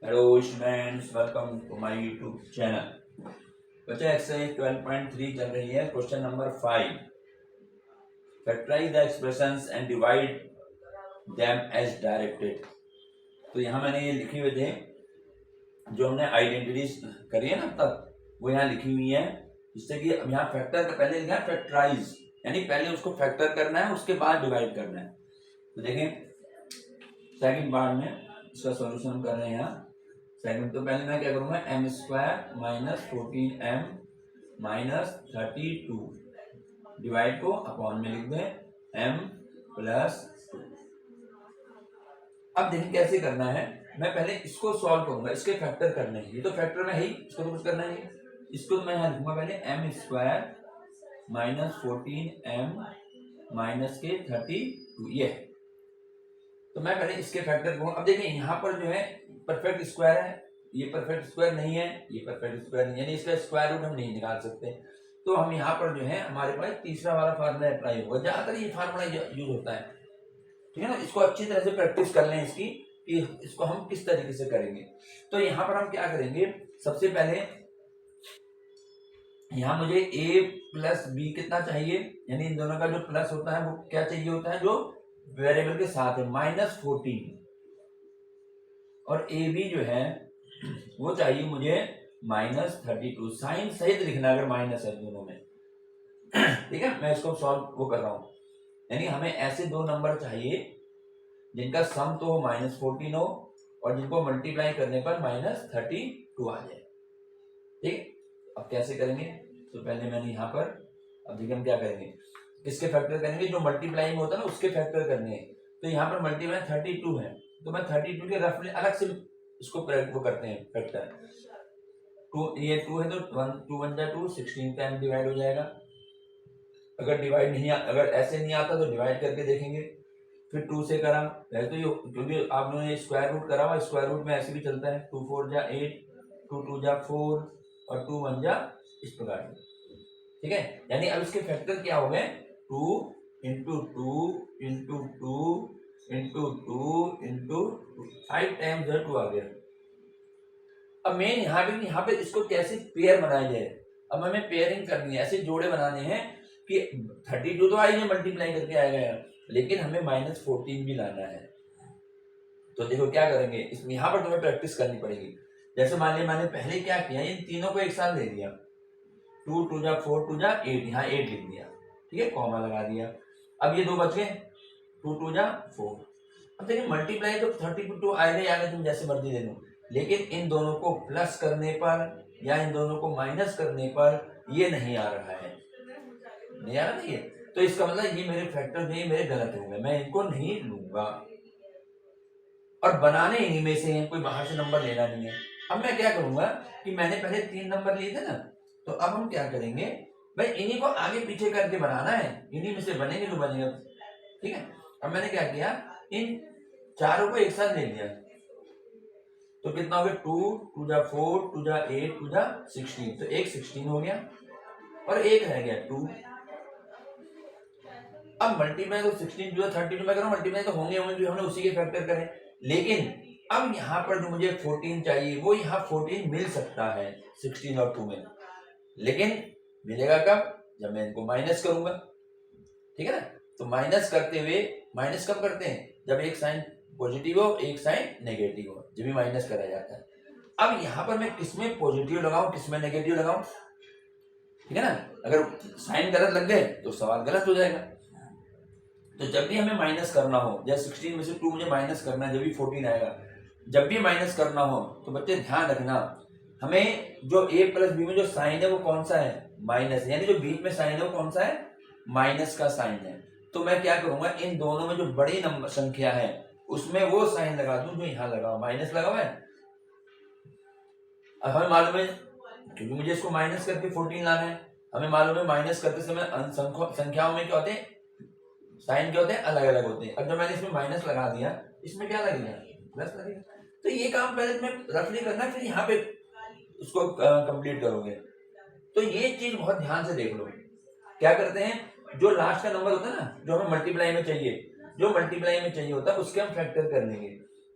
Hello students, welcome to my YouTube channel. बच्चे exercise 12.3 चल रही है। Question number 5, factorise the expressions and divide them as directed. तो यहाँ मैंने ये लिखे हुए थे, जो हमने आइडेंटिटीज करी है ना अब तक, वो यहाँ लिखी हुई है। जिससे कि अब यहाँ फैक्टर का पहले लिखा है फैक्टराइज, यानी पहले उसको फैक्टर करना है, उसके बाद डिवाइड करना है। तो देखें सेकंड पार्ट में इसका सॉल्यूशन हम कर रहे हैं यहाँ। सेकंड तो पहले मैं क्या करूंगा, M square minus 14m minus 32 divide को अपॉन में लिख दें m प्लस 2। अब देखिए कैसे करना है। मैं पहले इसको सॉल्व करूंगा, इसके फैक्टर करने हैं। ये तो फैक्टर में है ही, इसको तो कुछ करना है। इसको मैं यहाँ लिखूंगा पहले M square minus 14m minus के 32, ये है। तो मैं पहले इसके फैक्टर को, अब देखिए यहाँ पर जो है परफेक्ट स्क्वायर है, ये परफेक्ट स्क्वायर नहीं है, ये परफेक्ट स्क्वायर नहीं है, यानी इसका स्क्वायर रूट हम नहीं निकाल सकते। तो हम यहाँ पर जो है हमारे पास तीसरा वाला फार्मूला अप्लाई होगा। ज्यादातर ये फार्मूला यूज होता है, ठीक है ना। इसको अच्छी तरह से प्रैक्टिस कर लें इसकी, कि इसको हम किस तरीके से करेंगे। तो यहाँ पर हम क्या करेंगे, सबसे पहले यहाँ मुझे a प्लस बी कितना चाहिए, यानी इन दोनों का जो प्लस होता है वो क्या चाहिए होता है, जो वेरिएबल के साथ है, -14। और ए बी जो है वो चाहिए मुझे -32। साइन सहित लिखना अगर माइनस है दोनों में, ठीक है। मैं इसको सॉल्व वो कर रहा हूं, यानी हमें ऐसे दो नंबर चाहिए जिनका सम तो हो -14 हो और जिनको मल्टीप्लाई करने पर -32 आ जाए, ठीक। अब कैसे करेंगे, तो पहले मैंने यहाँ पर, अब देखिए हम क्या करेंगे, किसके फैक्टर करेंगे, जो मल्टीप्लाई में होता है ना उसके फैक्टर करने हैं। तो यहाँ पर मल्टीप्लाई 32 है, तो मैं 32 के रफली अलग से इसको वो करते हैं फैक्टर। ये 2 है तो 2 1 जा 2, 16 टाइम डिवाइड हो जाएगा। अगर डिवाइड नहीं अगर ऐसे नहीं आता तो डिवाइड करके देखेंगे। फिर 2 से करा, पहले तो ये क्योंकि आप लोगों ने स्क्वायर रूट करा हुआ, स्क्वायर रूट में ऐसे भी चलता है, 2 4 जा 8, 2 2 जा 4 और 2 1 जा, इस प्रकार से, ठीक है। यानी अब इसके फैक्टर क्या हो गए, 2 into 2 into 2 into 2 into 5 times 2 आ गया। अब मेन यहाँ पे इसको कैसे पेयर बनाया जाए। अब हमें पेयरिंग करनी है, ऐसे जोड़े बनाने हैं कि 32 तो आएंगे मल्टीप्लाई करके आएगा, लेकिन हमें -14 भी लाना है। तो देखो क्या करेंगे, इसमें यहाँ पर तुम्हें प्रैक्टिस करनी पड़ेगी। जैसे मान लिया मैंने पहले क्या किया, इन तीनों को एक साथ ले लिया, 2 2 जा 4 2 जा 8, यहाँ 8 लिख दिया, ठीक है, कॉमा लगा दिया। अब ये दो बच गए, 2 2 जा 4। अब देखिए मल्टीप्लाई तो 32 आएगा ही आएगा, तुम जैसे मर्जी ले लो, लेकिन इन दोनों को प्लस करने पर या इन दोनों को माइनस करने पर ये नहीं आ रहा है, नहीं आ रहा है ये। तो इसका मतलब ये मेरे फैक्टर नहीं, मेरे गलत हो गए, मैं इनको नहीं लूंगा। और बनाने इन्हीं में से हैं, कोई बाहर से नंबर लेना नहीं है। अब मैं क्या करूंगा कि मैंने पहले 3 नंबर लिए थे ना, तो अब हम क्या करेंगे भाई, इन्हीं को आगे पीछे करके बनाना है, इन्हीं में से बनेंगे जो बनेगा, ठीक है। अब मैंने क्या किया, इन चारों को एक साथ ले लिया, तो कितना हो गया, 2 2 जा 4 2 जा 8 2 जा 16, तो एक 16 हो गया और एक रह गया 2। अब मल्टीप्लाई तो 16 जो 32 में करो, मल्टीप्लाई तो होंगे होंगे, जो हमने उसी के फैक्टर करें। लेकिन अब यहाँ पर जो मुझे 14 चाहिए, वो यहाँ 14 मिल सकता है 16 और 2 में, लेकिन मिलेगा कब, जब मैं इनको माइनस करूंगा, ठीक है ना। तो माइनस करते हुए, माइनस कब करते हैं, जब एक साइन पॉजिटिव हो एक साइन नेगेटिव हो, जब भी माइनस करा जाता है। अब यहाँ पर मैं किसमें पॉजिटिव लगाऊं किसमें नेगेटिव लगाऊं, ठीक है ना। अगर साइन गलत लग गए तो सवाल गलत हो जाएगा। तो जब भी हमें माइनस करना हो, जैसे 16 में से 2 मुझे माइनस करना है, जब भी 14 आएगा, जब भी माइनस करना हो तो बच्चे ध्यान रखना, हमें जो a प्लस बी में जो साइन है वो कौन सा है, माइनस है, यानी जो बीच में साइन है वो कौन सा है, माइनस का साइन है। तो मैं क्या करूंगा, इन दोनों में जो बड़ी नंबर संख्या है उसमें वो साइन लगा दूं जो यहाँ लगा हुआ, माइनस लगा हुआ है। अब हमें मालूम है, क्योंकि मुझे इसको माइनस करके 14 लाना है, हमें मालूम है माइनस करते समय संख्याओं में क्या होते हैं, साइन क्या होते हैं, अलग अलग होते हैं। अब जब मैंने इसमें माइनस लगा दिया, इसमें क्या लगेगा, प्लस लगेगा। तो ये काम पहले तुम्हें रफली करना, फिर यहाँ पे उसको कंप्लीट करोगे। तो ये चीज बहुत ध्यान से देख लो। क्या करते हैं, जो लास्ट का नंबर होता है ना, जो हमें मल्टीप्लाई में चाहिए, जो मल्टीप्लाई में चाहिए होता है उसके हम फैक्टर कर लेंगे,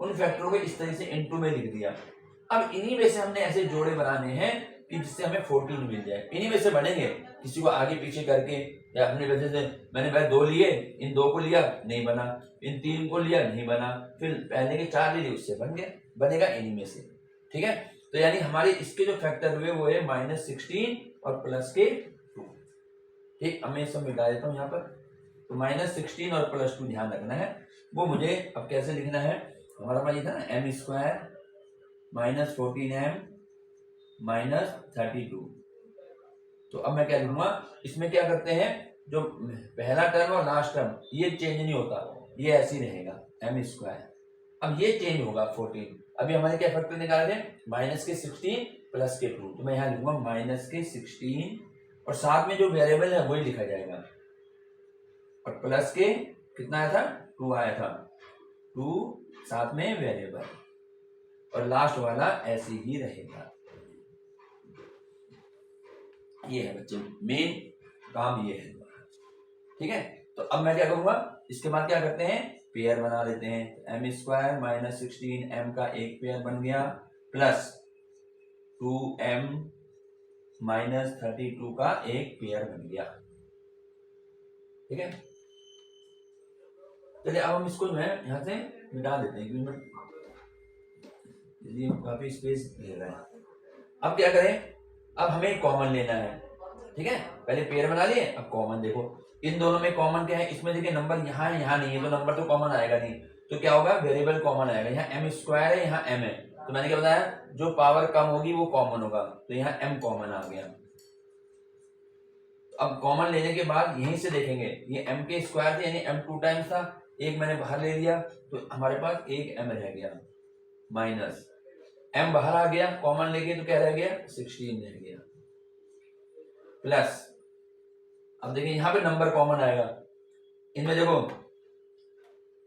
उन फैक्टरों को इस तरह से इनटू में लिख दिया। अब इन्हीं में से हमने ऐसे जोड़े बनाने हैं कि जिससे हमें 14 मिल जाए। इन्हीं में से बनेंगे, किसी को आगे पीछे करके, या अपने वजह से मैंने भाई 2 लिए, इन 2 को लिया नहीं बना, इन 3 को लिया नहीं बना, फिर पहले के 4 ले लिए उससे बन गया, बनेगा इन्हीं में से। ठीक है, तो यानी हमारे इसके जो फैक्टर हुए वो है -16 और प्लस के 2। ठीक, अब मैं सब मिटा देता हूँ यहाँ पर। तो -16 और +2 ध्यान रखना है। वो मुझे अब कैसे लिखना है, हमारा पास ये था ना m² -14m -32। तो अब मैं क्या लिखूंगा, इसमें क्या करते हैं, जो पहला टर्म और लास्ट टर्म ये चेंज नहीं होता, ये ऐसे ही रहेगा m²। अब ये चेंज होगा 14। अभी हमारे क्या फैक्टर निकाले थे, -16 प्लस के 2, तो मैं यहाँ लिखूंगा -16 और साथ में जो वेरिएबल है वही लिखा जाएगा, और प्लस के कितना आया था, 2 आया था, 2 साथ में वेरिएबल, और लास्ट वाला ऐसे ही रहेगा। ये है बच्चे मेन काम, ये है। ठीक है, तो अब मैं क्या करूंगा, इसके बाद क्या करते हैं, पेयर बना लेते हैं। m² -16 m का एक पेयर बन गया, प्लस 2m -32 का एक पेयर बन गया। ठीक है, चलिए अब हम इसको जो है यहाँ से मिटा देते हैं, क्योंकि काफी स्पेस ले रहा है। अब क्या करें, अब हमें कॉमन लेना है। ठीक है, पहले पेयर बना लिए, अब कॉमन देखो, इन दोनों में कॉमन क्या है, इसमें देखिए नंबर यहाँ है यहाँ नहीं है, तो नंबर तो कॉमन आएगा नहीं, तो क्या होगा, वेरिएबल कॉमन आएगा। यहाँ m² है, यहाँ m है, तो मैंने क्या बताया, जो पावर कम होगी वो कॉमन होगा, तो यहाँ m कॉमन आ गया। अब कॉमन लेने के बाद यहीं से देखेंगे, ये m के स्क्वायर थे, यानी m 2 टाइम्स था, एक मैंने बाहर ले लिया, तो हमारे पास एक m रह गया, माइनस m बाहर आ गया, कॉमन लेके तो क्या रह गया, 16 रह गया, प्लस अब देखिए यहाँ पे नंबर कॉमन आएगा, इनमें देखो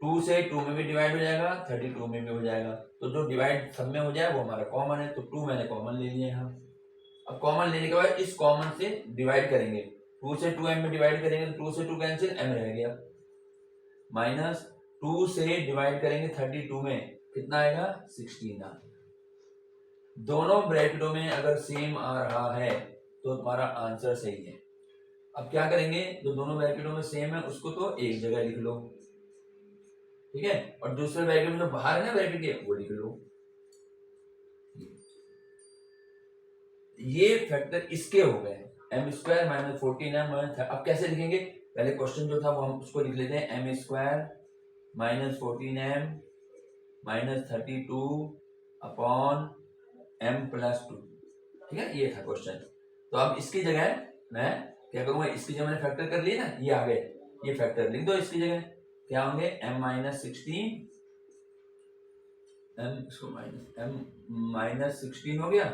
2 से 2 में भी डिवाइड हो जाएगा, 32 में भी हो जाएगा, तो जो डिवाइड सब में हो जाए वो हमारा कॉमन है, तो 2 मैंने कॉमन ले लिया यहाँ। अब कॉमन लेने के बाद इस कॉमन से डिवाइड करेंगे, 2 से 2m में डिवाइड करेंगे तो 2 से 2 कैंसिल, m रह गया, माइनस 2 से डिवाइड करेंगे 32 में, कितना आएगा, 16 आ। दोनों ब्रैकेटों में अगर सेम आ रहा है तो तुम्हारा आंसर सही है। अब क्या करेंगे, जो दोनों ब्रैकेटों में सेम है उसको तो एक जगह लिख लो, ठीक है, और दूसरे ब्रैकेट में जो बाहर है ना ब्रैकेट के, वो लिख लो। ये फैक्टर इसके हो गए, m² -14m। अब कैसे लिखेंगे, पहले क्वेश्चन जो था वो हम उसको लिख लेते हैं, m² -14m -32 अपॉन m+2। ठीक है, ये था क्वेश्चन। तो अब इसकी जगह मैं क्या करूंगा, इसकी जगह मैंने फैक्टर कर लिया ना, ये आ गए, ये फैक्टर लिख दो इसकी जगह, क्या होंगे, m -16 हो गया,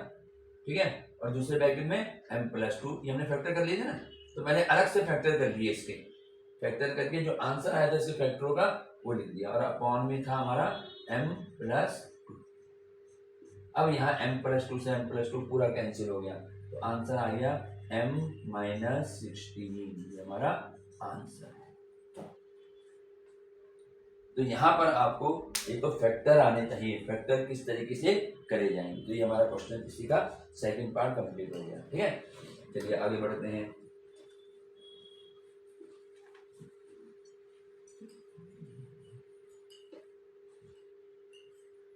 ठीक है, और दूसरे ब्रैकेट में m+2, ये हमने फैक्टर कर लिए थे ना, तो मैंने अलग से फैक्टर कर लिए, इसके फैक्टर करके जो आंसर आया था इसके फैक्टरों का वो लिख दिया, और अपॉन में था हमारा m+2। अब यहाँ m+2 से m+2 पूरा कैंसिल हो गया, तो आंसर आ गया m -16, ये हमारा आंसर है। तो यहाँ पर आपको एक तो फैक्टर आने चाहिए, फैक्टर किस तरीके से करे जाएंगे, तो ये हमारा क्वेश्चन इसी का सेकंड पार्ट कंप्लीट हो गया। ठीक है, चलिए आगे बढ़ते हैं।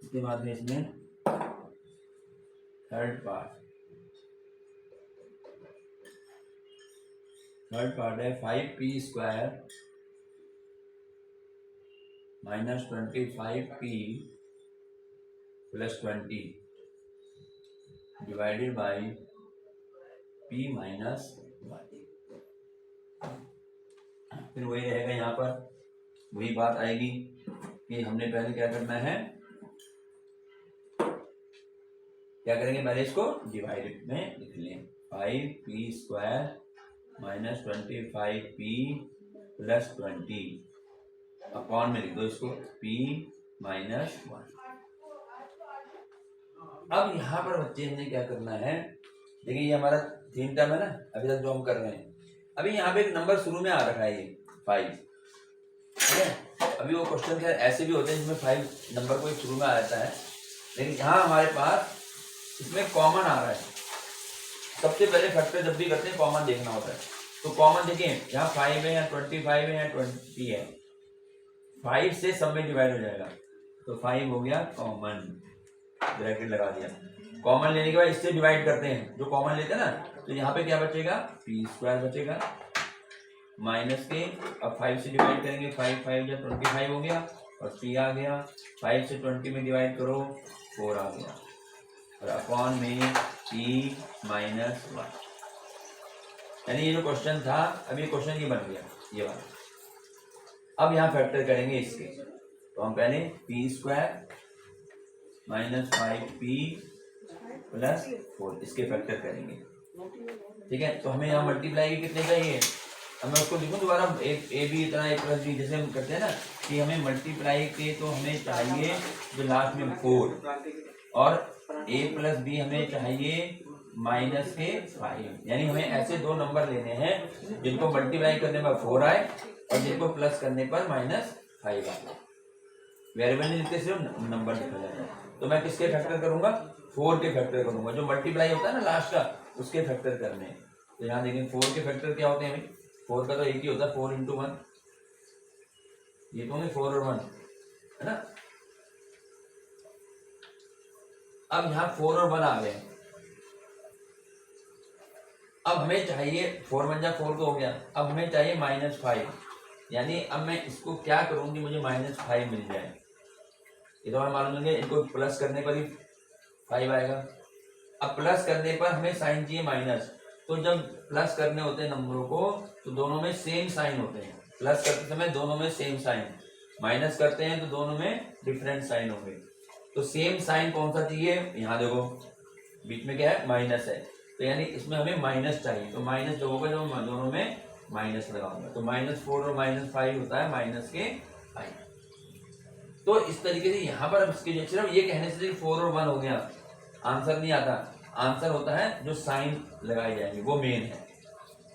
इसके बाद में इसमें थर्ड पार्ट है 5p² -25p + 20 divided by p - 1। फिर वही रहेगा, यहाँ पर वही बात आएगी कि हमने पहले क्या करना है, क्या करेंगे, पहले इसको डिवाइडेड में लिख लें, 5p² -25p + 20 अपॉन में लिख दो इसको p - 1। अब यहाँ पर बच्चे हमने क्या करना है, देखिए ये हमारा 3 टर्म है ना, अभी तक जो हम कर रहे हैं, अभी यहाँ पे एक नंबर शुरू में आ रखा है, ये 5, ठीक है, अभी वो क्वेश्चन खैर ऐसे भी होते हैं जिसमें 5 नंबर को शुरू में आ जाता है, लेकिन यहाँ हमारे पास इसमें कॉमन आ रहा है। सबसे पहले फैक्टर जब भी करते हैं कॉमन देखना होता है। तो कॉमन देखिए, यहाँ 5 है, यहाँ 25 है, यहाँ 20 है, 5 से सब में डिवाइड हो जाएगा, तो 5 हो गया कॉमन, ब्रैकेट लगा दिया। कॉमन लेने के बाद इससे डिवाइड करते हैं, जो कॉमन लेते हैं ना, तो यहाँ पे क्या बचेगा, p² बचेगा माइनस के। अब 5 से डिवाइड करेंगे, 5 या 25 हो गया और p आ गया। 5 से 20 में डिवाइड करो, 4 आ गया और अपॉन में p-1। यानी ये जो क्वेश्चन था, अब ये क्वेश्चन ये बन गया, ये वाला। अब यहाँ फैक्टर करेंगे इसके, तो हम पहले p² माइनस 5p प्लस 4 इसके फैक्टर करेंगे, ठीक है। तो हमें यहाँ मल्टीप्लाई के कितने चाहिए, हमें उसको लिखूं दोबारा, ए बी इतना a प्लस बी, जैसे हम करते हैं ना कि हमें मल्टीप्लाई के, तो हमें चाहिए जो लास्ट में 4 और a प्लस बी हमें चाहिए माइनस के 5। यानी हमें ऐसे दो नंबर लेने हैं जिनको मल्टीप्लाई करने पर 4 आए और जिनको प्लस करने पर -5 आए। वेरिएबल नहीं लिखते, सिर्फ नंबर लिखा जाता है। तो मैं किसके फैक्टर करूंगा, 4 के फैक्टर करूंगा, जो मल्टीप्लाई होता है ना लास्ट का, उसके फैक्टर करने हैं। तो यहाँ देखें 4 के फैक्टर क्या होते हैं, 4 का तो एक ही होता है, 4 × 1, ये तो होंगे 4 और 1, है ना। अब यहाँ 4 और 1 आ गए। अब हमें चाहिए 4 × 4 तो हो गया, अब हमें चाहिए -5। यानी अब मैं इसको क्या करूंगी, मुझे -5 मिल जाए। ये तो हमें मालूम है, इनको प्लस करने पर ही 5 आएगा। अब प्लस करने पर हमें साइन चाहिए माइनस, तो जब प्लस करने होते हैं नंबरों को तो दोनों में सेम साइन होते हैं। प्लस करते समय दोनों में सेम साइन, माइनस करते हैं तो दोनों में डिफरेंट साइन होंगे। तो सेम साइन कौन सा चाहिए, यहाँ देखो बीच में क्या है, माइनस है, तो यानी इसमें हमें माइनस चाहिए। तो माइनस जो होगा, जब दोनों में माइनस लगाऊंगा, तो -4 और -5 होता है -5। तो इस तरीके से यहाँ पर अब इसके सिर्फ ये कहने से 4 और 1 हो गया, आंसर नहीं आता। आंसर होता है जो साइन लगाए जाएंगे, वो मेन है।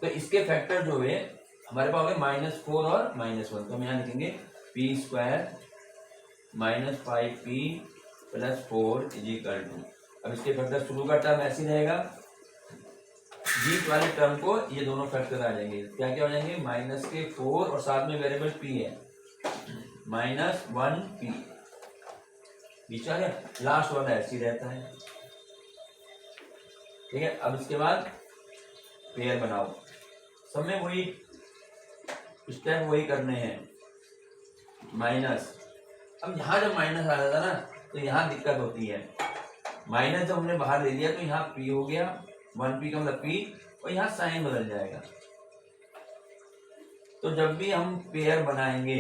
तो इसके फैक्टर जो है हमारे पास हो गए -4 और -1। तो हम यहाँ लिखेंगे p² -5p + 4 = अब इसके फैक्टर शुरू का टर्म ऐसे रहेगा, बीच वाले टर्म को ये दोनों फैक्टर आ जाएंगे। क्या क्या हो जाएंगे, -4 और साथ में वेरिएबल p है, -1p बीच आ गया, लास्ट वाला ऐसे ही रहता है, ठीक है। अब इसके बाद पेयर बनाओ, सब में वही स्टेप वही करने हैं, माइनस। अब यहाँ जब माइनस आ जाता ना, तो यहाँ दिक्कत होती है। माइनस जब हमने बाहर ले लिया तो यहाँ p हो गया, 1p का मतलब p, और यहाँ साइन बदल जाएगा। तो जब भी हम पेयर बनाएंगे,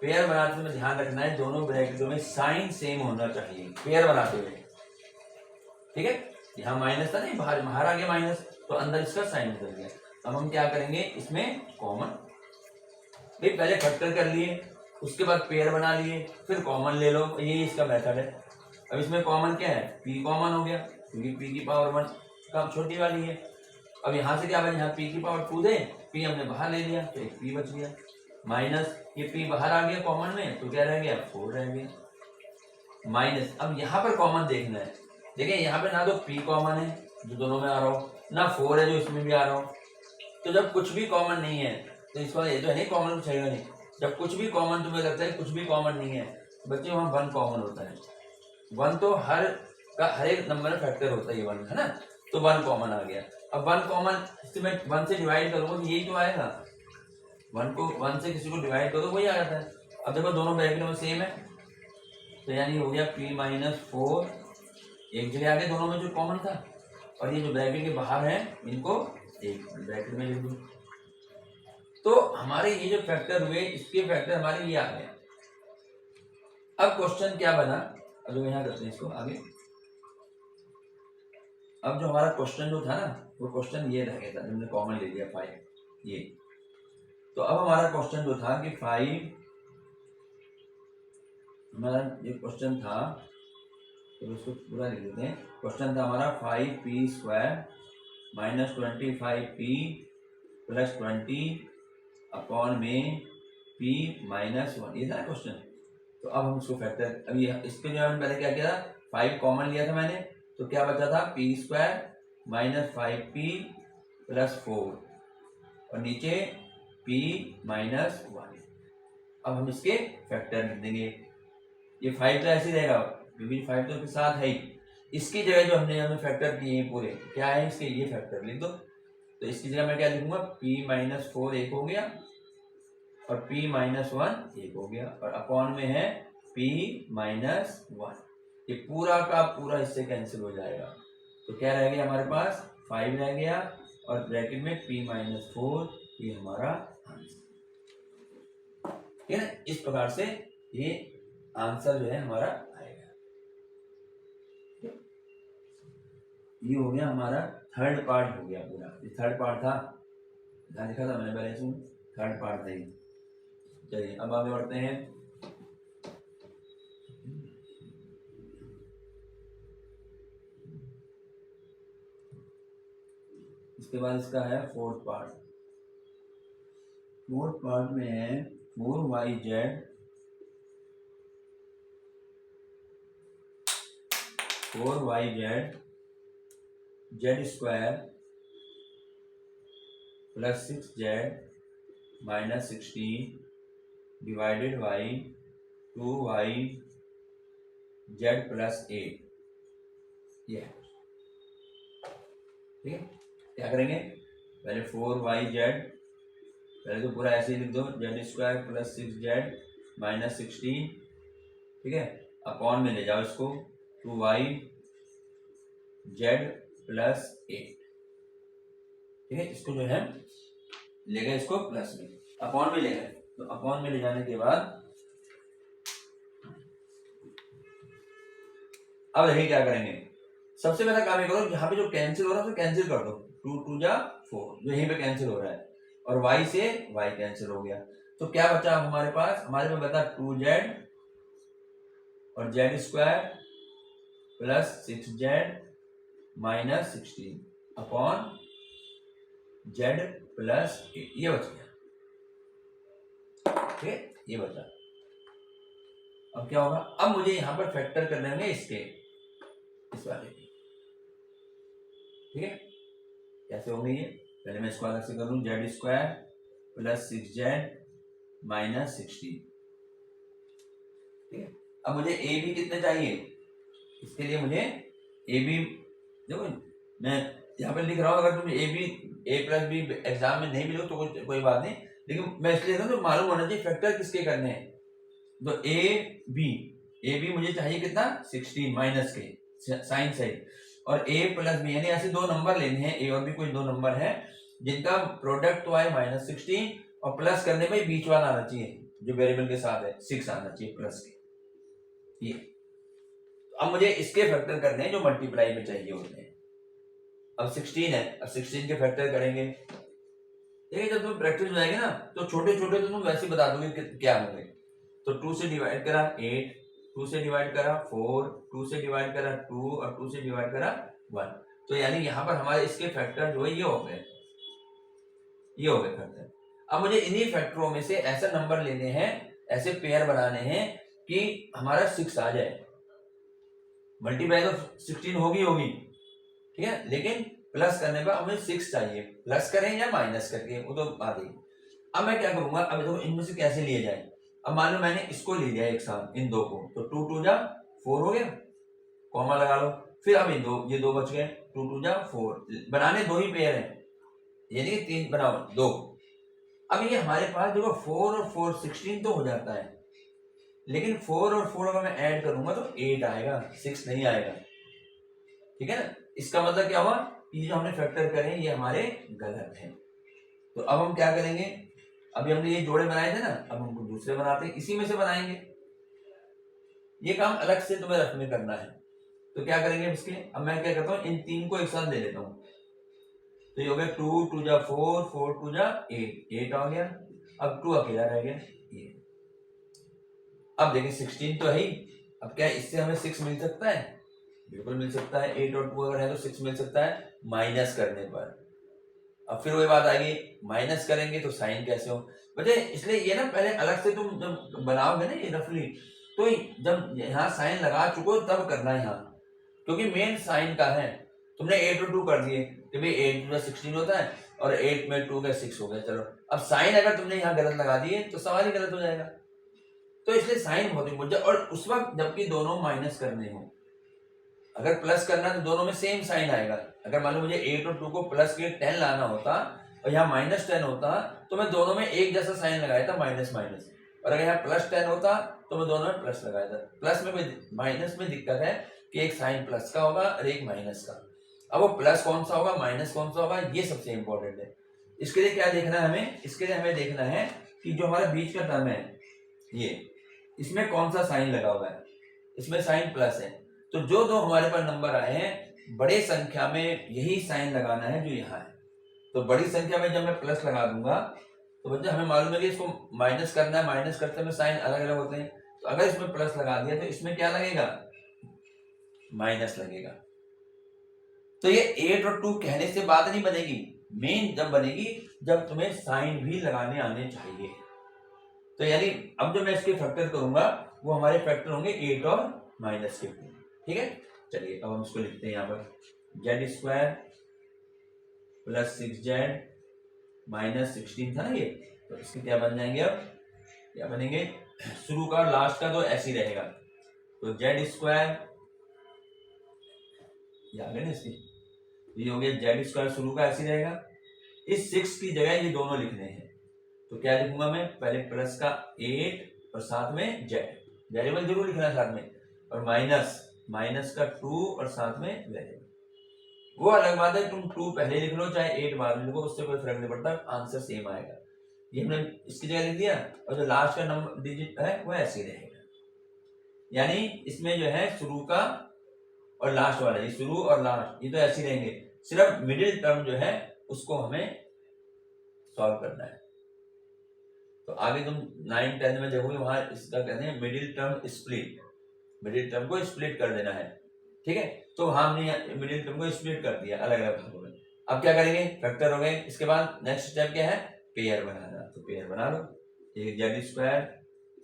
पेयर बनाते हुए ध्यान रखना है दोनों ब्रैकेटों में साइन सेम होना चाहिए पेयर बनाते हुए, ठीक है। यहाँ माइनस था नहीं, बाहर बाहर आ गया माइनस, तो अंदर इसका साइन बदल गया। अब हम क्या करेंगे, इसमें कॉमन, पहले फैक्टर कर लिए, उसके बाद पेयर बना लिए, फिर कॉमन ले लो, ये इसका मेथड है। अब इसमें कॉमन क्या है, p कॉमन हो गया, क्योंकि p की पावर 1 कम छोटी वाली है। अब यहाँ से क्या बना, यहाँ p की पावर 2 दे, p हमने बाहर ले लिया तो एक p बच गया, माइनस ये p बाहर आ गया कॉमन में, तो क्या रह गया, 4 रह गया, माइनस। अब यहाँ पर कॉमन देखना है, देखिए यहाँ पे ना तो p कॉमन है जो दोनों में आ रहा हो, ना 4 है जो इसमें भी आ रहा हो। तो जब कुछ भी कॉमन नहीं है, तो इसका ये तो है नहीं कॉमन कुछ है नहीं। जब कुछ भी कॉमन तुम्हें लगता है कुछ भी कॉमन नहीं है, बच्चे वहाँ 1 कॉमन होता है। 1 तो हर एक नंबर में फैक्टर होता है, ये 1 है ना, तो 1 कॉमन आ गया। अब 1 कॉमन, इससे मैं 1 से डिवाइड करूंगा तो यही तो आएगा, 1 से किसी को डिवाइड करो वही आ जाता है। अब देखो दोनों ब्रैकेट में सेम है, तो यानी हो गया p-4, एक जगह आ गया दोनों में जो कॉमन था, और ये जो ब्रैकेट के बाहर है इनको एक ब्रैकेट में लिख दो। तो हमारे ये जो फैक्टर हुए, इसके फैक्टर हमारे ये आ गए। अब क्वेश्चन क्या बना, अब यहाँ करते हैं इसको आगे। अब जो हमारा क्वेश्चन जो था ना, वो क्वेश्चन ये रह गया था, हमने कॉमन ले लिया 5 ये। तो अब हमारा क्वेश्चन जो था कि 5, हमारा ये क्वेश्चन था, तो उसको पूरा लिख देते हैं। क्वेश्चन था हमारा 5p² -25p + 20 अपॉन में p माइनस 1, ये था क्वेश्चन। तो अब हम इसको फैक्टर, अभी इसके जो मैंने पहले क्या किया था, 5 कॉमन लिया था मैंने, तो क्या बचा था, P square minus 5p plus 4 और नीचे p माइनस 1। अब हम इसके फैक्टर लिख देंगे। ये 5 तो ऐसे ही रहेगा क्योंकि 5 तो के साथ है ही। इसकी जगह जो हमने फैक्टर किए हैं पूरे, क्या है इसके, ये फैक्टर लिख दो। तो इसकी जगह मैं क्या लिखूंगा, p माइनस 4 एक हो गया और p माइनस 1 एक हो गया, और अपॉन में है p माइनस 1। ये पूरा का पूरा इससे कैंसिल हो जाएगा। तो क्या रह गया हमारे पास, 5 रह गया और ब्रैकेट में p माइनस 4, ये हमारा आंसर। ठीक है ना, इस प्रकार से ये आंसर जो है हमारा आएगा। ये हो गया हमारा थर्ड पार्ट हो गया पूरा। ये थर्ड पार्ट था, ध्यान लिखा था मैंने पहले, इसमें थर्ड पार्ट था ये। चलिए अब आगे बढ़ते हैं। इसके बाद इसका है फोर्थ पार्ट। फोर्थ पार्ट में है 4yz 4yz z square plus 6z minus 16 divided by 2yz plus 8। ये है, ठीक है। क्या करेंगे, पहले 4yz, पहले तो पूरा ऐसे ही लिख दो, z square plus 6z minus 16, ठीक है, अपॉन में ले जाओ इसको, 2yz प्लस 8, ठीक है। इसको जो है ले गए इसको प्लस में, अपॉन में ले गए। तो अपॉन में ले जाने के बाद अब देखिए क्या करेंगे। सबसे पहला काम ये करो, यहाँ पे जो कैंसिल हो रहा है उसे कैंसिल कर दो, 2 2 जा 4 जो यहीं पे कैंसिल हो रहा है, और y से y कैंसिल हो गया। तो क्या बचा हमारे पास, हमारे में बता 2z और z square plus 6z minus 16 upon z plus 8, ये बच गया, ठीक है, ये बचा। अब क्या होगा, अब मुझे यहां पर फैक्टर करने होंगे इसके, इस वाले की, ठीक है। कैसे होंगे ये, पहले मैं इसको अलग से कर लूं, z square plus 6z minus 16, ठीक है। अब मुझे ए बी कितने चाहिए, इसके लिए मुझे ए बी, देखो मैं यहाँ पे लिख रहा हूँ, अगर तुम A B A plus B exam में नहीं मिलो तो कोई बात नहीं, लेकिन मैं इसलिए तो मालूम होना चाहिए फैक्टर किसके करने हैं। तो ए बी मुझे चाहिए कितना, 16 माइनस के साइन से, और ए प्लस बी यानी ऐसे दो नंबर लेने हैं, ए और बी कोई दो नंबर है जिनका प्रोडक्ट तो आए माइनस 16 और प्लस करने में बीच वाला आना चाहिए जो वेरिएबल के साथ है, 6 आना चाहिए प्लस के। ये अब मुझे इसके फैक्टर करने हैं जो मल्टीप्लाई में चाहिए होते हैं। अब 16 है, अब 16 के फैक्टर करेंगे, देखिए जब तुम प्रैक्टिस हो जाएगी ना तो छोटे छोटे तो तुम वैसे बता दोगे क्या होंगे। तो 2 से डिवाइड करा 8, 2 से डिवाइड करा 4, 2 से डिवाइड करा 2 और 2 से डिवाइड करा 1। तो यानी यहाँ पर हमारे इसके फैक्टर जो है ये हो गए, ये हो गए फैक्टर। अब मुझे इन्हीं फैक्टरों में से ऐसा नंबर लेने हैं, ऐसे पेयर बनाने हैं कि हमारा 6 आ जाए। मल्टीप्लाई तो 16 होगी, ठीक है, लेकिन प्लस करने पर हमें 6 चाहिए, प्लस करें या माइनस करके वो तो बात ही। अब मैं क्या करूंगा, अब देखो इनमें से कैसे लिए जाए। अब मान लो मैंने इसको ले लिया एक साथ, इन दो को, तो 2 2 जा 4 हो गया, कॉमा लगा लो। फिर अब ये दो बच गए, 2 2 जा 4, बनाने दो ही पेयर हैं, यानी कि 3 बनाओ 2। अब ये हमारे पास देखो 4 और 4 16 तो हो जाता है, लेकिन 4 और 4 अगर मैं ऐड करूंगा तो 8 आएगा, 6 नहीं आएगा, ठीक है ना। इसका मतलब क्या हुआ, ये जो हमने फैक्टर करे ये हमारे गलत है। तो अब हम क्या करेंगे, अभी हमने ये जोड़े बनाए थे ना, अब हमको दूसरे बनाते हैं, इसी में से बनाएंगे। ये काम अलग से तुम्हें रफ में करना है। तो क्या करेंगे इसके, अब मैं क्या करता हूँ, इन 3 को एक साथ ले लेता हूँ। तो ये हो गया 2 2 जा 4, 4 2 जा 8 आ गया। अब 2 अकेला रह गया ये। अब देखिए 16 तो है ही, अब क्या इससे हमें 6 मिल सकता है, बिल्कुल मिल सकता है। 8 और 2 अगर है तो 6 मिल सकता है माइनस करने पर। अब फिर वही बात आ गई, माइनस करेंगे तो साइन कैसे हो, बच्चे इसलिए ये ना पहले अलग से तुम जब बनाओगे ना ये रफली, तो जब यहाँ साइन लगा चुको तब करना है यहाँ, क्योंकि मेन साइन का है। तुमने 8 और 2 कर दिए कि भाई 8 में 16 होता है और 8 में 2 का 6 हो गया, चलो अब साइन अगर तुमने यहाँ गलत लगा दिए तो सवाल ही गलत हो जाएगा। तो इसलिए साइन बहुत इंपॉर्टेंट, और उस वक्त जबकि दोनों माइनस करने हो, अगर प्लस करना तो दोनों में सेम साइन आएगा। अगर मान लो मुझे 8 और 2 को प्लस के 10 लाना होता और यहाँ -10 होता तो मैं दोनों में एक जैसा साइन लगाया था माइनस माइनस, और अगर यहाँ +10 होता तो मैं दोनों में प्लस लगाया था। प्लस में माइनस में दिक्कत है कि एक साइन प्लस का होगा और एक माइनस का। अब वो प्लस कौन सा होगा माइनस कौन सा होगा ये सबसे इंपॉर्टेंट है। इसके लिए क्या देखना है हमें, इसके लिए हमें देखना है कि जो हमारा बीच का टर्म है ये, इसमें कौन सा साइन लगा हुआ है, इसमें साइन प्लस है। तो जो दो हमारे पास नंबर आए हैं बड़े संख्या में यही साइन लगाना है जो यहाँ है। तो बड़ी संख्या में जब मैं प्लस लगा दूंगा तो बच्चे हमें मालूम है कि इसको माइनस करना है, माइनस करते में साइन अलग अलग होते हैं। तो अगर इसमें प्लस लगा दिया तो इसमें क्या लगेगा, माइनस लगेगा। तो ये 8 और 2 कहने से बात नहीं बनेगी, मेन जब बनेगी जब तुम्हें साइन भी लगाने आने चाहिए। तो यानी अब जो मैं इसके फैक्टर करूंगा वो हमारे फैक्टर होंगे 8 और -2, ठीक है। चलिए अब हम इसको लिखते हैं यहाँ पर z² + 6z -16 था ना ये, तो इसके क्या बन जाएंगे, अब क्या बनेंगे, शुरू का और लास्ट का तो ऐसे ही रहेगा। तो z² ये आ गया ना, इसकी ये हो गया z² शुरू का ऐसे ही रहेगा। इस 6 की जगह ये दोनों लिखने हैं, तो क्या लिखूंगा मैं, पहले प्लस का 8 और साथ में z, वेरिएबल जरूर लिखना साथ में, और माइनस का 2 और साथ में वेरिएबल। वो अलग बात है तुम 2 पहले लिख लो चाहे 8 बाद में लिखो, उससे कोई फर्क नहीं पड़ता, आंसर सेम आएगा। ये हमने इसकी जगह लिख दिया, और जो लास्ट का नंबर डिजिट है वो ऐसे ही रहेगा। यानी इसमें जो है शुरू का और लास्ट वाला, ये शुरू और लास्ट ये तो ऐसे ही रहेंगे, सिर्फ मिडिल टर्म जो है उसको हमें सॉल्व करना है। तो आगे तुम 9, 10 में देखोगे वहां इसका कहते हैं middle term split, middle term को स्प्लिट कर देना है, ठीक है। तो हमने मिडिल टर्म को स्प्लिट कर दिया अलग अलग भागों में। अब क्या करेंगे, फैक्टर हो गए। इसके बाद नेक्स्ट स्टेप क्या है, पेयर बनाना। तो पेयर बना लो, एक z²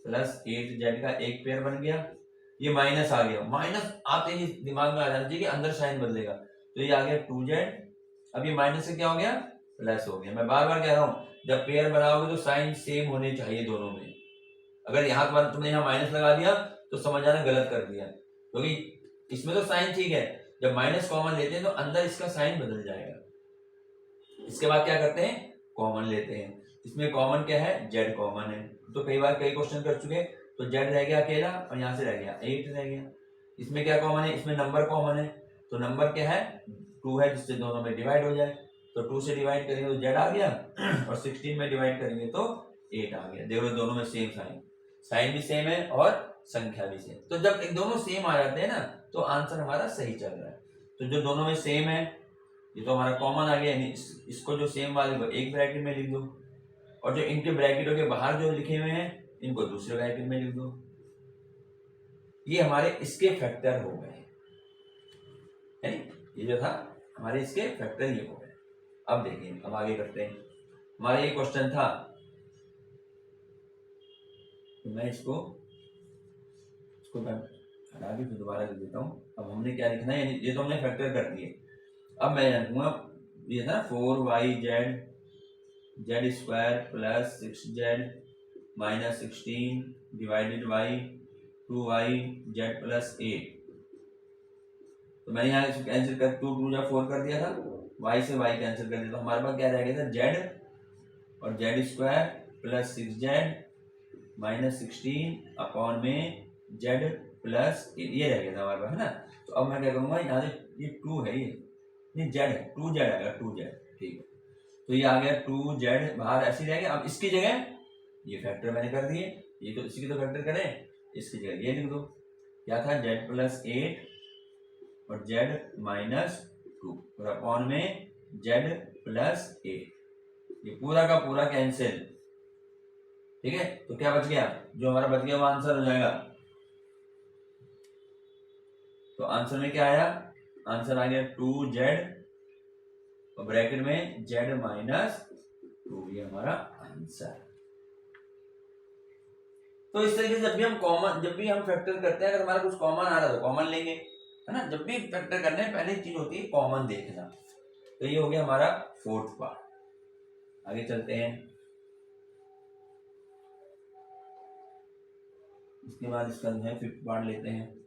+ 8z का एक पेयर बन गया। ये माइनस आ गया, माइनस आते ही दिमाग में आ जाना चाहिए कि अंदर साइन बदलेगा, तो ये आ गया 2z। अब ये माइनस से क्या हो गया, प्लस हो गया। मैं बार बार कह रहा हूँ जब पेयर बनाओगे तो साइन सेम होने चाहिए दोनों में। अगर यहाँ तुमने यहाँ माइनस लगा दिया तो समझ आना गलत कर दिया, क्योंकि इसमें तो साइन ठीक है, जब माइनस कॉमन लेते हैं तो अंदर इसका साइन बदल जाएगा। इसके बाद क्या करते हैं, कॉमन लेते हैं। इसमें कॉमन क्या है, z कॉमन है। तो कई बार कई क्वेश्चन कर चुके, तो z रह गया अकेला और यहाँ से रह गया 8 रह गया। इसमें क्या कॉमन है, इसमें नंबर कॉमन है। तो नंबर क्या है, 2 है, जिससे दोनों में डिवाइड हो जाए। तो 2 से डिवाइड करेंगे तो z आ गया, और 16 में डिवाइड करेंगे तो 8 आ गया। देखो दोनों में सेम साइन भी सेम है और संख्या भी सेम। तो जब एक दोनों सेम आ जाते हैं ना तो आंसर हमारा सही चल रहा है। तो जो दोनों में सेम है ये तो हमारा कॉमन आ गया, इसको जो सेम वाले को एक ब्रैकेट में लिख दो, और जो इनके ब्रैकेटों के बाहर जो लिखे हुए हैं इनको दूसरे ब्रैकेट में लिख दो। ये हमारे इसके फैक्टर हो गए, ये जो था हमारे इसके फैक्टर ये हो गए। अब देखिए, अब आगे करते हैं। हमारा ये क्वेश्चन था, तो मैं इसको मैं हटा के फिर दोबारा लिख देता हूँ। अब हमने क्या लिखना है, ये तो हमने फैक्टर कर दिए। अब मैं लिखूंगा ये था 4yz z² + 6z -16 divided by 2yz + 8। तो मैंने यहाँ इसको कैंसिल कर 2 2 या 4 कर दिया था, y से y कैंसिल कर दिया। तो हमारे पास क्या रह गया था, z और z² + 6z -16 अपॉन में z + ये रह गया था हमारे पास, है ना। तो अब मैं क्या करूंगा, यहाँ से ये 2 है, ये z है, 2z आएगा, 2z, ठीक है। तो ये आ गया 2z, बाहर ऐसे रह गया। अब इसकी जगह ये फैक्टर मैंने कर दिए, ये तो इसी की तो फैक्टर करें, इसकी जगह ये लिख दो। क्या था, z + 8 और z -2 और अपॉन में z + 8। ये पूरा का पूरा कैंसिल, ठीक है। तो क्या बच गया, जो हमारा बच गया वो आंसर हो जाएगा। तो आंसर में क्या आया, आंसर आ गया 2z और ब्रैकेट में z -2, ये हमारा आंसर। तो इस तरीके से जब भी हम फैक्टर करते हैं, अगर हमारा कुछ कॉमन आ रहा है तो कॉमन लेंगे, है ना। जब भी फैक्टर करने पहली चीज होती है कॉमन देखना। तो ये हो गया हमारा फोर्थ पार्ट। आगे चलते हैं। इसके बाद इसका जो है फिफ्थ पार्ट लेते हैं।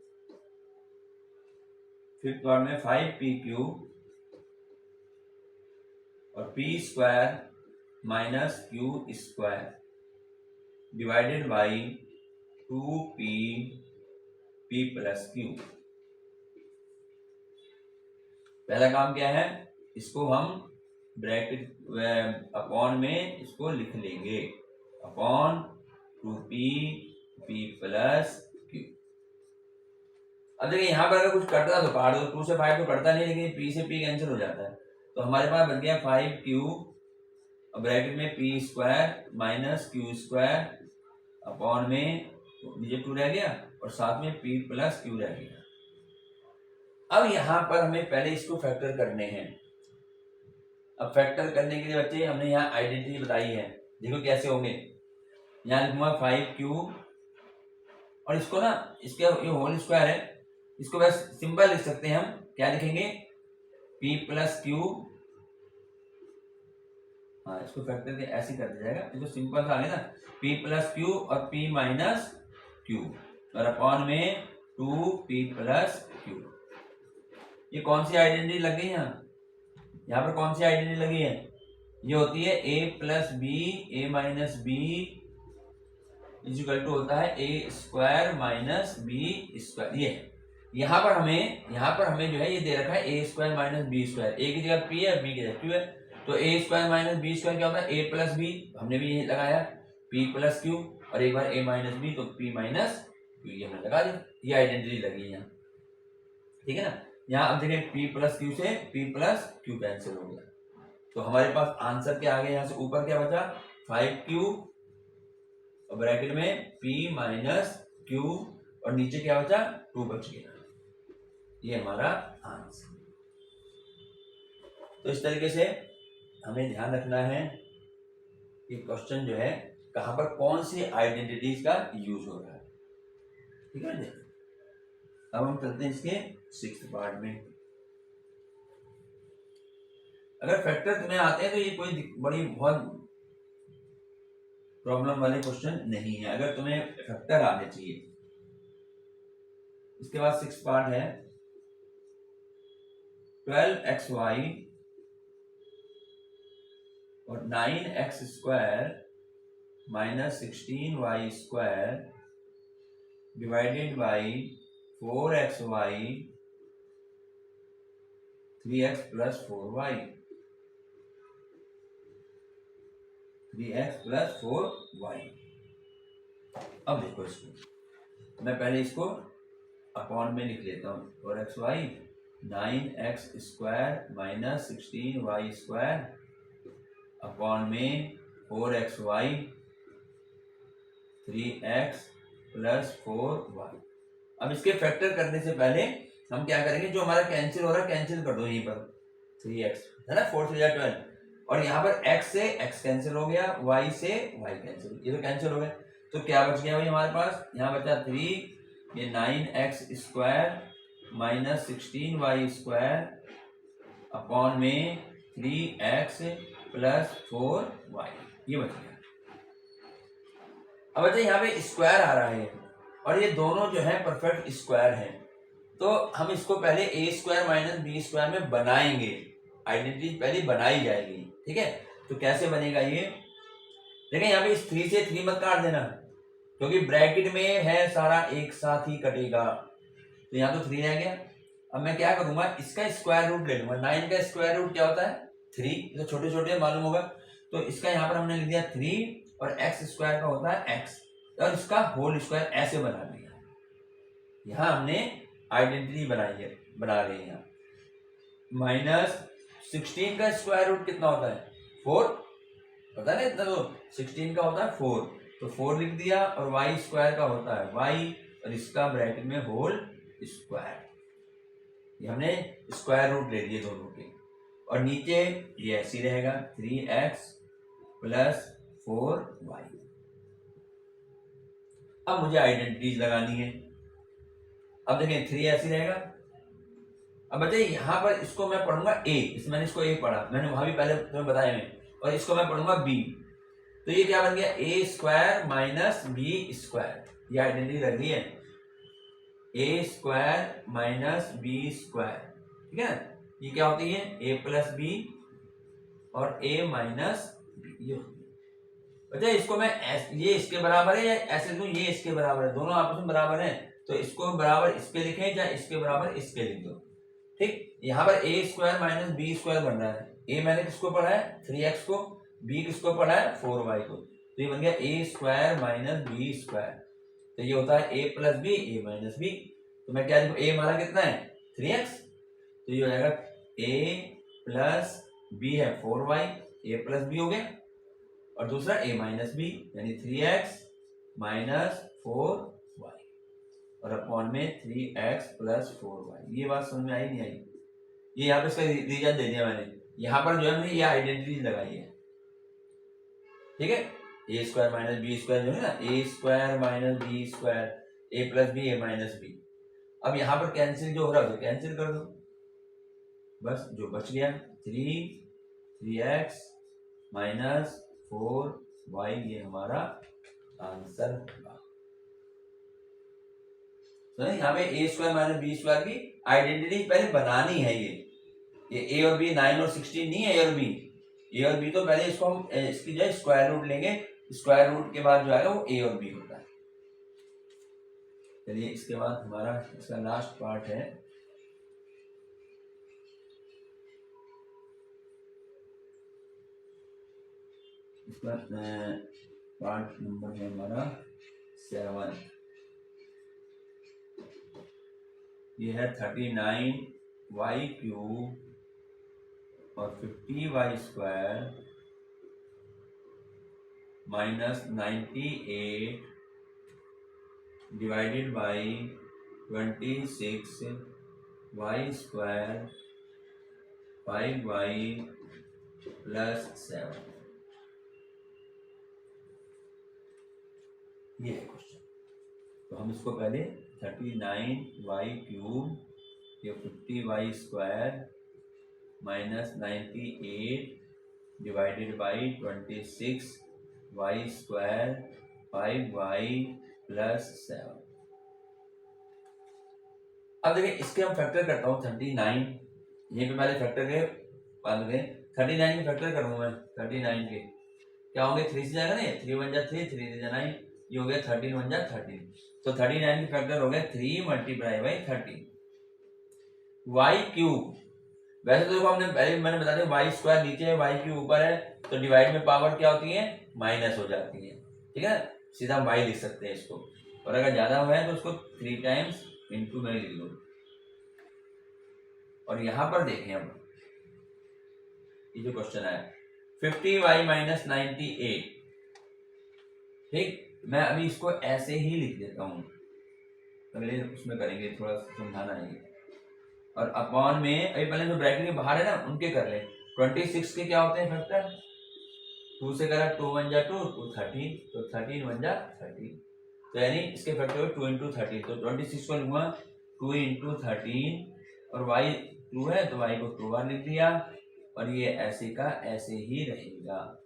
फिफ्थ पार्ट में 5p³ और p² minus q² divided by 2p+q। पहला काम क्या है, इसको हम ब्रैकेट अपॉन में इसको लिख लेंगे, अपॉन 2p+q। अब देखिए यहाँ पर अगर कुछ कटता तो काट दो, 2 से 5 तो कटता नहीं, लेकिन p से p कैंसिल हो जाता है। तो हमारे पास बन गया 5q ब्रैकेट में p² माइनस q² अपॉन में नीचे 2 रह गया और साथ में p+q रह गया। अब यहाँ पर हमें पहले इसको फैक्टर करने हैं। अब फैक्टर करने के लिए बच्चे हमने यहाँ आइडेंटिटी बताई है, देखो कैसे होंगे। यहाँ लिखूंगा 5q और इसको ना, इसके ये होल स्क्वायर है, इसको बस सिंपल लिख सकते हैं हम। क्या लिखेंगे, p+q। हाँ, इसको फैक्टर के ऐसे कर दिया जाएगा, इसको सिंपल सा आ गया ना, p+q और p-q और अपॉन में 2p+q। ये कौन सी आइडेंटिटी लग गई यहाँ पर कौन सी आइडेंटिटी लगी है, ये होती है a+b a-b इक्वल टू होता है a² माइनस b²। ये यहाँ पर हमें जो है ये दे रखा है a² माइनस b²। a की जगह p है, b की जगह q है। तो a² माइनस b² क्या होता है, a+b, हमने भी ये लगाया, p+q और एक बार a माइनस b तो p माइनस q, ये हमने लगा दिया। ये आइडेंटिटी लगी यहाँ, ठीक है ना। यहाँ अब देखें p+q से p+q कैंसिल हो गया, तो हमारे पास आंसर क्या आ गया। यहाँ से ऊपर क्या बचा, 5q और ब्रैकेट में p-q और नीचे क्या बचा, 2 बच गया। ये हमारा आंसर। तो इस तरीके से हमें ध्यान रखना है कि क्वेश्चन जो है कहां पर कौन सी आइडेंटिटीज का यूज हो रहा है, ठीक है। अब हम चलते हैं इसके 6th पार्ट में। अगर फैक्टर तुम्हें आते हैं तो ये कोई बड़ी बहुत प्रॉब्लम वाले क्वेश्चन नहीं है, अगर तुम्हें फैक्टर आने चाहिए। इसके बाद 6th पार्ट है 12xy और 9x² minus 16y² divided by 4xy 3x+4y 3x+4y। अब देखो इसको मैं पहले इसको अपॉन में लिख लेता हूँ, 4xy 9x² minus 16y² upon में 4xy 3x+4y। अब इसके फैक्टर करने से पहले हम क्या करेंगे, जो हमारा कैंसिल हो रहा है कैंसिल कर दो, यहीं पर 3x है ना, 4 3 12 और यहाँ पर x से x कैंसिल हो गया, y से y कैंसिल, ये तो कैंसिल हो गया। तो क्या बच गया भाई हमारे पास, यहाँ बचा 3, ये 9x² माइनस 16y² अपॉन में 3x+4y, ये बच गया। अब यहाँ पे स्क्वायर आ रहा है और ये दोनों जो है परफेक्ट स्क्वायर हैं, तो हम इसको पहले a² माइनस b² में बनाएंगे, आइडेंटिटी पहले बनाई जाएगी, ठीक है। तो कैसे बनेगा ये, देखिए यहाँ पे इस 3 से 3 मत काट देना, क्योंकि ब्रैकेट में है सारा एक साथ ही कटेगा, तो यहाँ तो 3 रह गया। अब मैं क्या करूंगा, इसका स्क्वायर रूट ले लूंगा। 9 का स्क्वायर रूट क्या होता है, 3, तो छोटे छोटे मालूम होगा, तो इसका यहाँ पर हमने लिख दिया 3 और x² का होता है x और इसका होल स्क्वायर ऐसे बना दिया। यहाँ हमने आइडेंटिटी बना रही है। माइनस 16 का स्क्वायर रूट कितना होता है, 4, पता नहीं इतना, तो 16 का होता है 4, तो 4 लिख दिया और y² का होता है y और इसका ब्रैकेट में होल स्क्वायर, ये हमने स्क्वायर रूट ले लिए दोनों के। और नीचे ये ऐसे रहेगा 3x+4y। अब मुझे आइडेंटिटीज लगानी है। अब देखें 3 ऐसे रहेगा। अब बताइए यहाँ पर इसको मैं पढ़ूंगा ए, इसमें मैंने इसको ए पढ़ा, मैंने वहां भी पहले तुम्हें बताया मैं, और इसको मैं पढ़ूंगा बी, तो ये क्या बन गया ए स्क्वायर माइनस बी स्क्वायर, ये आइडेंटिटी लग रही है ए स्क्वायर माइनस बी स्क्वायर, ठीक है। ये क्या होती है ए प्लस बी और ए माइनस बी, ये अच्छा इसको मैं ये इसके बराबर है या ऐसे दूं ये इसके बराबर है, दोनों आपस में बराबर हैं, तो इसको बराबर इसके लिखें या इसके बराबर इसके लिख दो, ठीक। यहाँ पर ए स्क्वायर माइनस बी स्क्वायर बन रहा है, ए मैंने किसको पढ़ा है 3x को, बी किसको पढ़ा है 4y को, तो ये बन गया ए स्क्वायर माइनस बी स्क्वायर, तो ये होता है ए प्लस बी ए माइनस बी, तो मैं क्या लिखूं ए हमारा कितना है 3x, तो ये हो जाएगा a प्लस बी है 4y, a प्लस बी हो गया, और दूसरा a माइनस बी यानी 3x माइनस 4y और अपॉन में 3x प्लस 4y। ये बात समझ में आई नहीं आई? ये यहाँ पे इसका रीजन दे दिया मैंने, यहाँ पर जो है मैंने ये आइडेंटिटी लगाई है, ठीक है। ए स्क्वायर माइनस बी स्क्वायर जो है ना, ए स्क्वायर माइनस बी स्क्वायर ए प्लस बी ए माइनस बी, अब यहाँ पर कैंसिल जो हो रहा है तो कैंसिल कर दो, बस जो बच गया 3x माइनस 4y, ये हमारा आंसर होगा। तो यहाँ पे ए स्क्वायर माइनस बी स्क्वायर की आइडेंटिटी पहले बनानी है, ये ए और बी 9 और 16 नहीं है, ए और बी तो पहले इसको हम इसकी जो है स्क्वायर रूट लेंगे, स्क्वायर रूट के बाद जो आएगा वो ए और बी होता है। चलिए इसके बाद हमारा इसका लास्ट पार्ट है, इसका पार्ट नंबर है हमारा 7, ये है 39y क्यूब और 50y square minus 98 divided by 26y square 5y plus 7, ये है क्वेश्चन। तो हम इसको पहले 39y क्यूब या 50y square minus 98 divided by 26y square 5y plus 7। अब देखिए इसके हम फैक्टर करता हूँ 39, यहीं पे पहले फैक्टर के बाद में 39 के फैक्टर करूँगा मैं, 39 के क्या होंगे 3 से जाएगा ना, 3 1 जा 3, 3 से 9, ये हो गया 13 1 जा 13, तो 39 के फैक्टर हो गए 3 मल्टीप्लाई बाई 13 y क्यूब। वैसे तो देखो हमने पहले मैंने बता दिया y स्क्वायर नीचे है y क्यूब ऊपर है, तो डिवाइड में पावर क्या होती है माइनस हो जाती है, ठीक है, सीधा हम y लिख सकते हैं इसको, और अगर ज्यादा हुआ है तो उसको 3 टाइम्स इंटू में लिख दो। और यहां पर देखें अब ये जो क्वेश्चन है 50y माइनस 98, ठीक, मैं अभी इसको ऐसे ही लिख देता हूँ, अगले उसमें करेंगे थोड़ा समझाना है। और अपॉन में अभी पहले जो ब्रैकेट के बाहर है ना उनके कर ले, 26 के क्या होते हैं फैक्टर, 2 से करा 2 1 जा 2, 2 13, तो 13 1 जा 13, तो यानी इसके फैक्टर 2 इंटू 13, तो 26 को लूंगा 2 इंटू 13 और y 2 है तो y को 2 बार लिख दिया, और ये ऐसे का ऐसे ही रहेगा।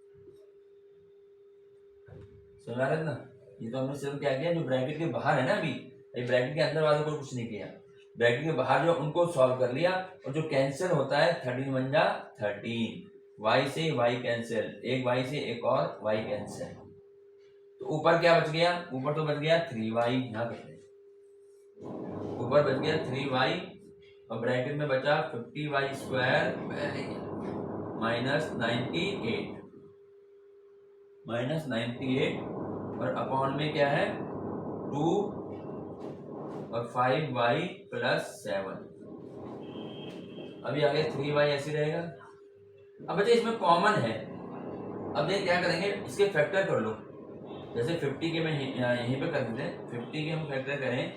समझ आ रहा है ना, ये तो हमने सिर्फ क्या किया जो ब्रैकेट के बाहर है ना, अभी ब्रैकेट के अंदर वालों को कुछ नहीं किया, ब्रैकेट के बाहर जो उनको सॉल्व कर लिया, और जो कैंसिल होता है 13 1 जा 13, y से y कैंसिल, एक y से एक और y कैंसिल, तो ऊपर क्या बच गया, ऊपर तो बच गया 3y, यहाँ कहते हैं ऊपर बच गया 3y, और ब्रैकेट में बचा 50y स्क्वायर माइनस 98 और अपॉन में क्या है 2 और 5y प्लस 7, अभी आगे 3y ऐसे रहेगा। अब बच्चे इसमें कॉमन है, अब ये क्या करेंगे इसके फैक्टर कर लो, जैसे 50 के मैं यहीं पे कर देते हैं, 50 के हम फैक्टर करें,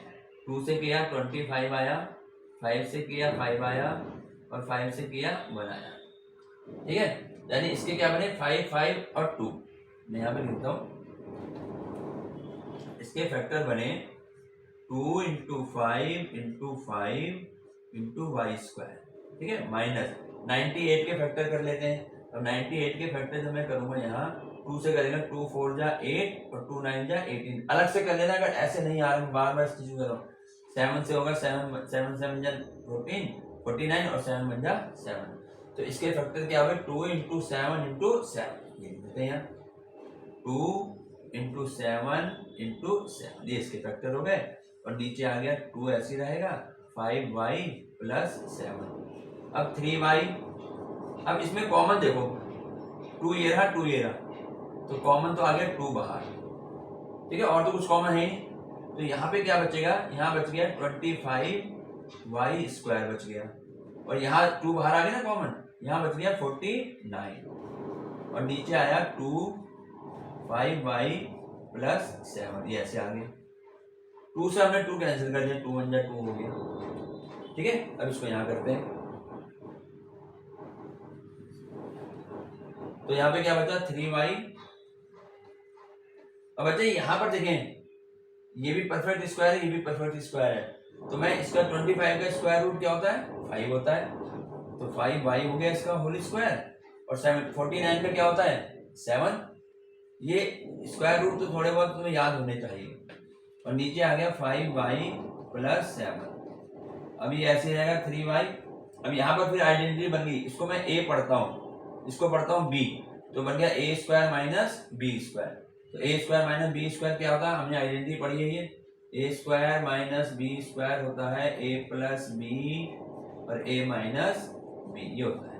2 से किया 25 आया, 5 से किया 5 आया, और 5 से किया 1 आया, ठीक है, यानी इसके क्या बने 5 5 और 2, मैं यहाँ पे लिखता हूँ इसके फैक्टर बने 2 × 5 × 5 × वाई स्क्वायर, ठीक है, माइनस 98 के फैक्टर कर लेते हैं। अब 98 के फैक्टर जो मैं करूंगा यहाँ 2 से करेंगे, 2 4 जा 8 और 2 9 जा 18। अलग से कर लेना, अगर ऐसे नहीं आ रहा बार बार इस चीज करो। 7 से होगा 7 7 7 जा 14 49 और 7 बन जा 7। तो इसके फैक्टर क्या हुए 2 × 7 × 7, ये लिखते हैं यहाँ 2 × 7 × 7, ये इसके फैक्टर हो गए। और नीचे आ गया 2 ऐसे रहेगा 5y + 7। अब 3y, अब इसमें कॉमन देखो 2 ये रहा 2 ये रहा, तो कॉमन तो आ गया 2 बाहर, ठीक है, और तो कुछ कॉमन है नहीं। तो यहाँ पे क्या बचेगा, यहाँ बच गया 25y² बच गया, और यहाँ 2 बाहर आ गया ना कॉमन, यहाँ बच गया 49, और नीचे आया 2 5y + 7, ये ऐसे आ गया। 2 से हमने 2 कैंसिल कर दिया, 2 1 जा 2 हो गया, ठीक है। अब इसको यहाँ करते हैं, तो यहाँ पे क्या बचा 3y। अब बच्चे यहाँ पर देखें, ये भी परफेक्ट स्क्वायर है, ये भी परफेक्ट स्क्वायर है, तो मैं इसका 25 का स्क्वायर रूट क्या होता है 5 होता है, तो 5y हो गया इसका होल स्क्वायर, और 49 का क्या होता है 7। ये स्क्वायर रूट तो थोड़े बहुत तुम्हें याद होने चाहिए। और नीचे आ गया 5y + 7, अब ये ऐसे रहेगा 3y। अब यहाँ पर फिर आइडेंटिटी बन गई, इसको मैं a पढ़ता हूँ, इसको पढ़ता हूँ b, तो बन गया a² - b²। तो a² - b² क्या होता है, हमने आइडेंटिटी पढ़ी है, ये a² - b² होता है a + b और a - b, ये होता है।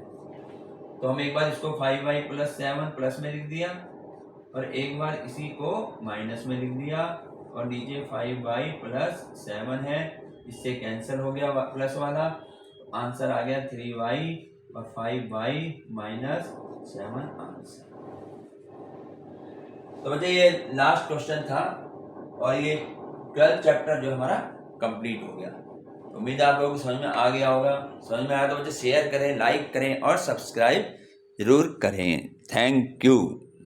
तो हम एक बार इसको 5y + 7 प्लस में लिख दिया, और एक बार इसी को माइनस में लिख दिया, और नीचे 5y + 7 है, इससे कैंसिल हो गया प्लस वाला, आंसर आ गया 3y और 5y - 7 आंसर। तो बच्चे ये लास्ट क्वेश्चन था, और ये 12th चैप्टर जो हमारा कंप्लीट हो गया। उम्मीद है आप लोगों को समझ में आ गया होगा। समझ में आया तो बच्चे शेयर करें, लाइक करें और सब्सक्राइब जरूर करें। Thank you.